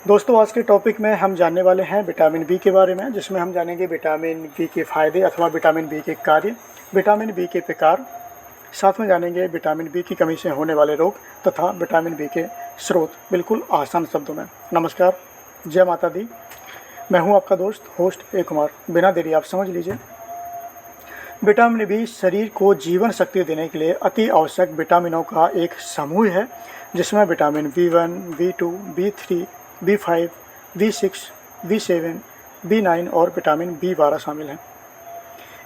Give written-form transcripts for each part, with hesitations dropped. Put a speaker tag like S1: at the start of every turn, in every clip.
S1: दोस्तों आज के टॉपिक में हम जानने वाले हैं विटामिन बी के बारे में, जिसमें हम जानेंगे विटामिन बी के फ़ायदे अथवा विटामिन बी के कार्य, विटामिन बी के प्रकार, साथ में जानेंगे विटामिन बी की कमी से होने वाले रोग तथा विटामिन बी के स्रोत, बिल्कुल आसान शब्दों में। नमस्कार, जय माता दी। मैं हूं आपका दोस्त होस्ट ए कुमार। बिना देरी आप समझ लीजिए। विटामिन बी शरीर को जीवन शक्ति देने के लिए अति आवश्यक विटामिनों का एक समूह है, जिसमें vitamin B1, B2, B3, B5, B6, B7, B9 और विटामिन B12 शामिल हैं।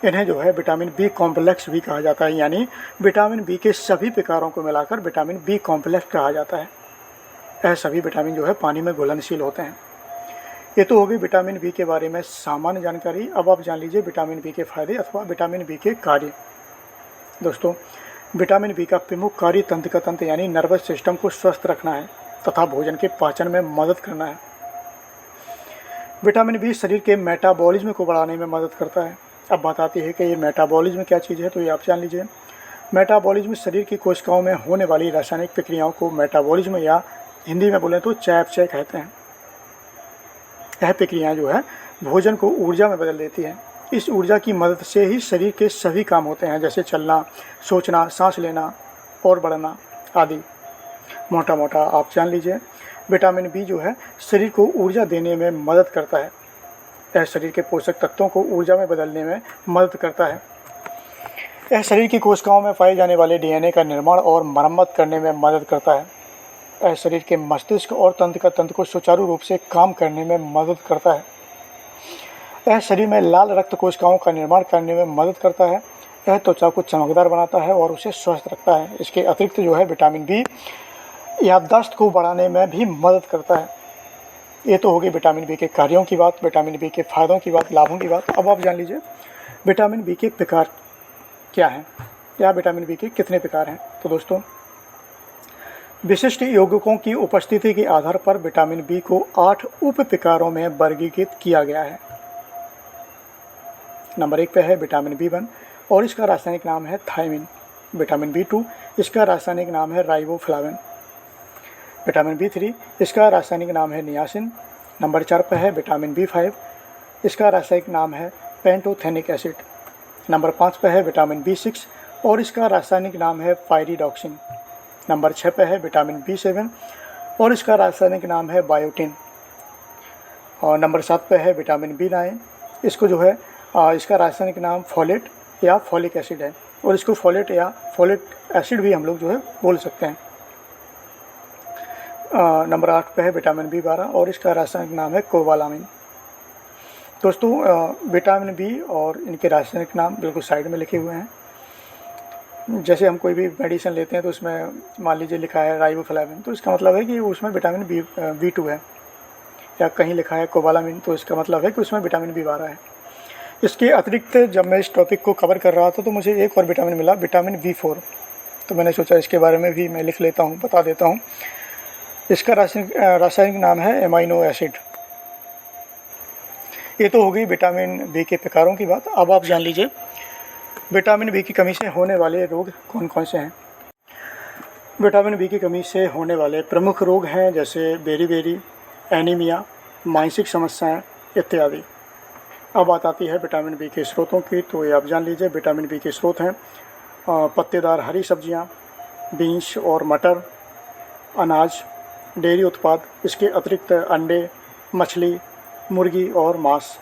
S1: इन्हें जो है विटामिन बी कॉम्प्लेक्स भी कहा जाता है, यानी विटामिन बी के सभी प्रकारों को मिलाकर विटामिन बी कॉम्प्लेक्स कहा जाता है। यह सभी विटामिन जो है पानी में घुलनशील होते हैं। ये तो होगी विटामिन बी के बारे में सामान्य जानकारी। अब आप जान लीजिए विटामिन बी के फायदे अथवा विटामिन बी के कार्य। दोस्तों, विटामिन बी का प्रमुख कार्य तंत्र का तंत्र यानी नर्वस सिस्टम को स्वस्थ रखना है तथा भोजन के पाचन में मदद करना है। विटामिन बी शरीर के मेटाबॉलिज्म को बढ़ाने में मदद करता है। अब बात आती है कि ये मेटाबॉलिज्म क्या चीज़ है, तो ये आप जान लीजिए। मेटाबॉलिज्म शरीर की कोशिकाओं में होने वाली रासायनिक प्रक्रियाओं को मेटाबॉलिज्म या हिंदी में बोलें तो चयापचय कहते हैं। यह प्रक्रियाएं जो है भोजन को ऊर्जा में बदल देती है। इस ऊर्जा की मदद से ही शरीर के सभी काम होते हैं, जैसे चलना, सोचना, सांस लेना और बढ़ना आदि। मोटा मोटा आप जान लीजिए विटामिन बी जो है शरीर को ऊर्जा देने में मदद करता है। यह शरीर के पोषक तत्वों को ऊर्जा में बदलने में मदद करता है। यह शरीर की कोशिकाओं में पाए जाने वाले डीएनए का निर्माण और मरम्मत करने में मदद करता है। यह शरीर के मस्तिष्क और तंत्र को सुचारू रूप से काम करने में मदद करता है। यह शरीर में लाल रक्त कोशिकाओं का निर्माण करने में मदद करता है। यह त्वचा को चमकदार बनाता है और उसे स्वस्थ रखता है। इसके अतिरिक्त जो है विटामिन बी याददाश्त को बढ़ाने में भी मदद करता है। ये तो होगी विटामिन बी के कार्यों की बात, विटामिन बी के फायदों की बात, लाभों की बात। अब आप जान लीजिए विटामिन बी के प्रकार क्या हैं या विटामिन बी के कितने प्रकार हैं। तो दोस्तों, विशिष्ट यौगिकों की उपस्थिति के आधार पर विटामिन बी को 8 उप प्रकारों में वर्गीकृत किया गया है। नंबर 1 पे है विटामिन B1 और इसका रासायनिक नाम है थायमिन। विटामिन B2 इसका रासायनिक नाम है राइबोफ्लाविन। विटामिन B3 इसका रासायनिक नाम है नियासिन। नंबर 4 पे है विटामिन B5, इसका रासायनिक नाम है पेंटोथेनिक एसिड। नंबर 5 पे है विटामिन B6 और इसका रासायनिक नाम है पायरिडॉक्सिन। नंबर 6 पे है विटामिन B7 और इसका रासायनिक नाम है बायोटिन। और नंबर 7 पे है विटामिन B9, इसको जो है इसका रासायनिक नाम फोलेट या फोलिक एसिड है और इसको फोलेट या फोलिक एसिड भी हम लोग जो है बोल सकते हैं। नंबर 8 पे है विटामिन B12 और इसका रासायनिक नाम है कोबालामिन। दोस्तों, विटामिन बी और इनके रासायनिक नाम बिल्कुल साइड में लिखे हुए हैं। जैसे हम कोई भी मेडिसिन लेते हैं तो उसमें मान लीजिए लिखा है राइबोफ्लाविन, तो इसका मतलब है कि उसमें विटामिन B2 है, या कहीं लिखा है कोबालामिन तो इसका मतलब है कि उसमें विटामिन B12 है। इसके अतिरिक्त जब मैं इस टॉपिक को कवर कर रहा था तो मुझे एक और विटामिन मिला, विटामिन B4। तो मैंने सोचा इसके बारे में भी मैं लिख लेता हूँ, बता देता हूँ। इसका रासायनिक नाम है एमाइनो एसिड। ये तो हो गई विटामिन बी के प्रकारों की बात। अब आप जान लीजिए विटामिन बी की कमी से होने वाले रोग कौन कौन से हैं। विटामिन बी की कमी से होने वाले प्रमुख रोग हैं जैसे बेरी, एनीमिया, मानसिक समस्याएं इत्यादि। अब बात आती है विटामिन बी के स्रोतों की, तो ये आप जान लीजिए विटामिन बी के स्रोत हैं पत्तेदार हरी सब्जियां, बीन्स और मटर, अनाज, डेयरी उत्पाद। इसके अतिरिक्त अंडे, मछली, मुर्गी और मांस।